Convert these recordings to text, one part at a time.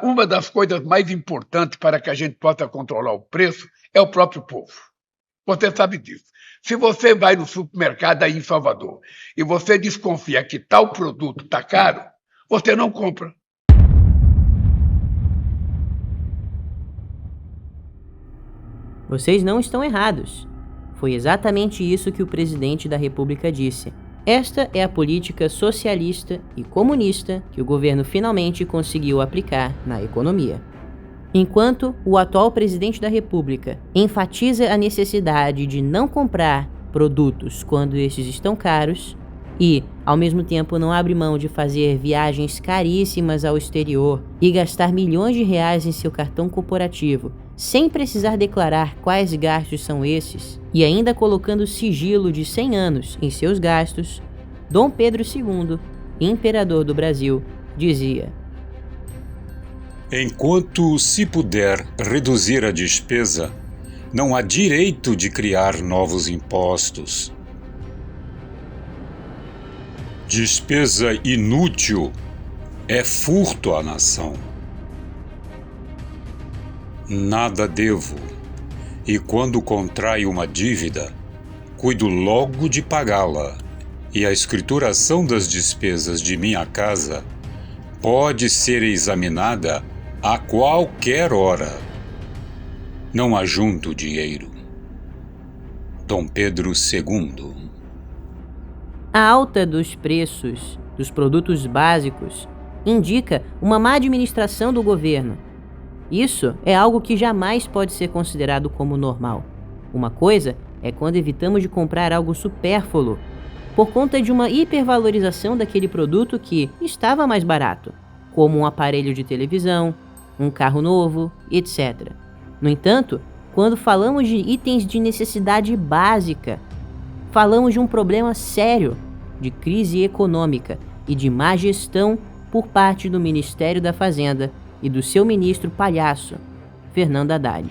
Uma das coisas mais importantes para que a gente possa controlar o preço é o próprio povo. Você sabe disso. Se você vai no supermercado aí em Salvador e você desconfia que tal produto está caro, você não compra. Vocês não estão errados. Foi exatamente isso que o presidente da República disse. Esta é a política socialista e comunista que o governo finalmente conseguiu aplicar na economia. Enquanto o atual presidente da República enfatiza a necessidade de não comprar produtos quando estes estão caros e, ao mesmo tempo, não abre mão de fazer viagens caríssimas ao exterior e gastar milhões de reais em seu cartão corporativo, sem precisar declarar quais gastos são esses, e ainda colocando sigilo de 100 anos em seus gastos, Dom Pedro II, imperador do Brasil, dizia: enquanto se puder reduzir a despesa, não há direito de criar novos impostos. Despesa inútil é furto à nação. Nada devo, e quando contraio uma dívida, cuido logo de pagá-la, e a escrituração das despesas de minha casa pode ser examinada a qualquer hora. Não ajunto dinheiro. Dom Pedro II. A alta dos preços dos produtos básicos indica uma má administração do governo. Isso é algo que jamais pode ser considerado como normal. Uma coisa é quando evitamos de comprar algo supérfluo por conta de uma hipervalorização daquele produto que estava mais barato, como um aparelho de televisão, um carro novo, etc. No entanto, quando falamos de itens de necessidade básica, falamos de um problema sério de crise econômica e de má gestão por parte do Ministério da Fazenda e do seu ministro palhaço, Fernando Haddad.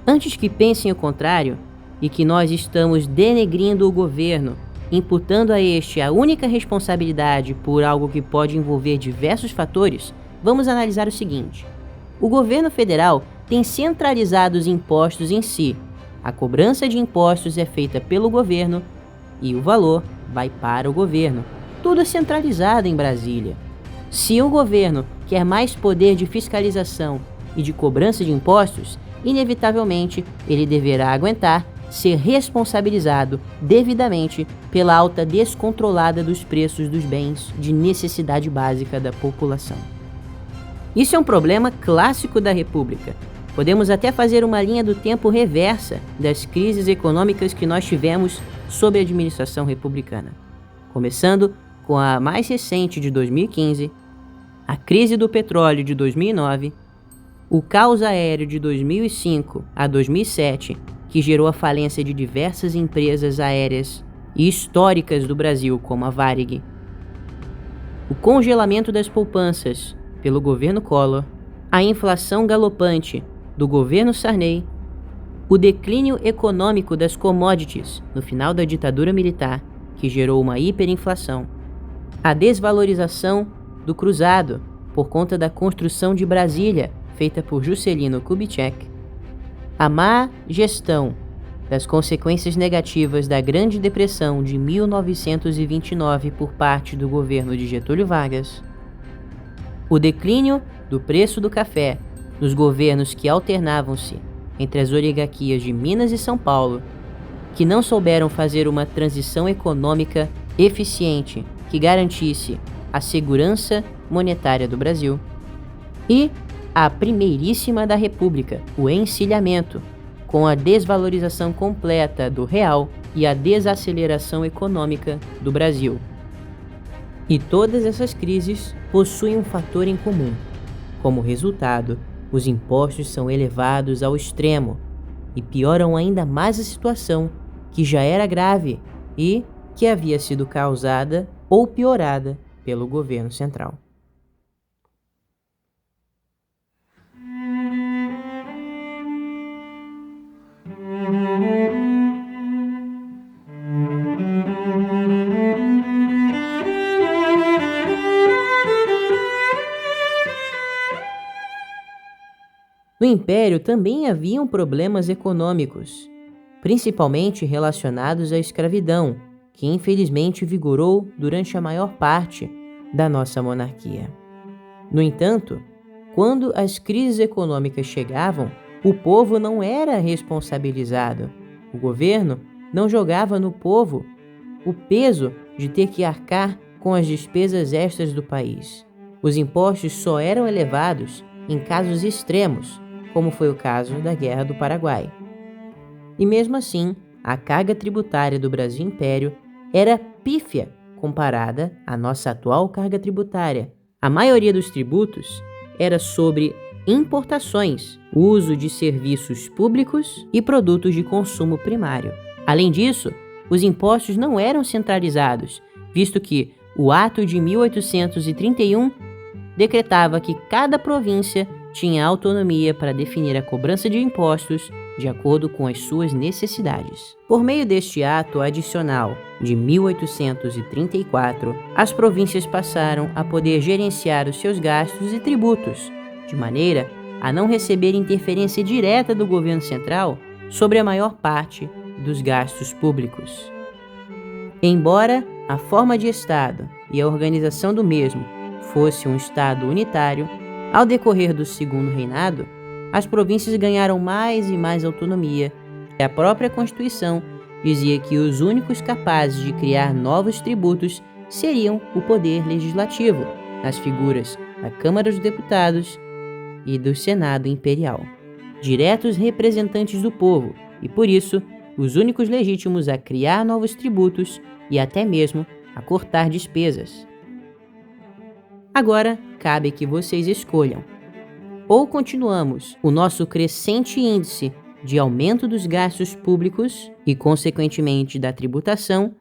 Antes que pensem o contrário e que nós estamos denegrindo o governo, imputando a este a única responsabilidade por algo que pode envolver diversos fatores, vamos analisar o seguinte: o governo federal tem centralizado os impostos em si. A cobrança de impostos é feita pelo governo e o valor vai para o governo. Tudo é centralizado em Brasília. Se o governo quer mais poder de fiscalização e de cobrança de impostos, inevitavelmente ele deverá aguentar ser responsabilizado devidamente pela alta descontrolada dos preços dos bens de necessidade básica da população. Isso é um problema clássico da República. Podemos até fazer uma linha do tempo reversa das crises econômicas que nós tivemos sob a administração republicana. Começando com a mais recente de 2015, a crise do petróleo de 2009, o caos aéreo de 2005 a 2007, que gerou a falência de diversas empresas aéreas e históricas do Brasil, como a Varig, o congelamento das poupanças pelo governo Collor, a inflação galopante do governo Sarney, o declínio econômico das commodities no final da ditadura militar, que gerou uma hiperinflação, a desvalorização do cruzado por conta da construção de Brasília, feita por Juscelino Kubitschek, a má gestão das consequências negativas da Grande Depressão de 1929 por parte do governo de Getúlio Vargas, o declínio do preço do café nos governos que alternavam-se entre as oligarquias de Minas e São Paulo, que não souberam fazer uma transição econômica eficiente que garantisse a segurança monetária do Brasil, e a primeiríssima da República, o encilhamento, com a desvalorização completa do real e a desaceleração econômica do Brasil. E todas essas crises possuem um fator em comum. Como resultado, os impostos são elevados ao extremo e pioram ainda mais a situação que já era grave e que havia sido causada ou piorada pelo governo central. No Império também haviam problemas econômicos, principalmente relacionados à escravidão, que infelizmente vigorou durante a maior parte da nossa monarquia. No entanto, quando as crises econômicas chegavam, o povo não era responsabilizado. O governo não jogava no povo o peso de ter que arcar com as despesas extras do país. Os impostos só eram elevados em casos extremos, como foi o caso da Guerra do Paraguai. E mesmo assim, a carga tributária do Brasil Império era pífia comparada à nossa atual carga tributária. A maioria dos tributos era sobre importações, uso de serviços públicos e produtos de consumo primário. Além disso, os impostos não eram centralizados, visto que o Ato de 1831 decretava que cada província tinha autonomia para definir a cobrança de impostos de acordo com as suas necessidades. Por meio deste ato adicional de 1834, as províncias passaram a poder gerenciar os seus gastos e tributos, de maneira a não receber interferência direta do governo central sobre a maior parte dos gastos públicos. Embora a forma de Estado e a organização do mesmo fosse um Estado unitário, ao decorrer do Segundo Reinado, as províncias ganharam mais e mais autonomia, e a própria Constituição dizia que os únicos capazes de criar novos tributos seriam o poder legislativo, nas figuras da Câmara dos Deputados e do Senado Imperial, diretos representantes do povo, e por isso, os únicos legítimos a criar novos tributos e até mesmo a cortar despesas. Agora, cabe que vocês escolham. Ou continuamos o nosso crescente índice de aumento dos gastos públicos e, consequentemente, da tributação,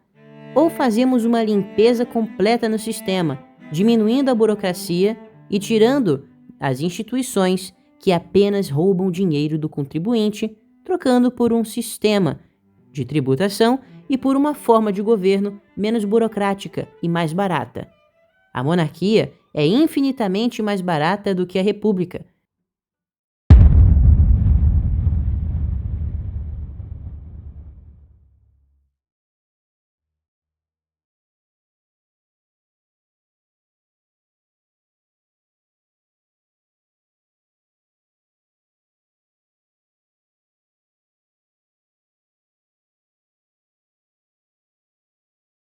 ou fazemos uma limpeza completa no sistema, diminuindo a burocracia e tirando as instituições que apenas roubam dinheiro do contribuinte, trocando por um sistema de tributação e por uma forma de governo menos burocrática e mais barata. A monarquia é infinitamente mais barata do que a república,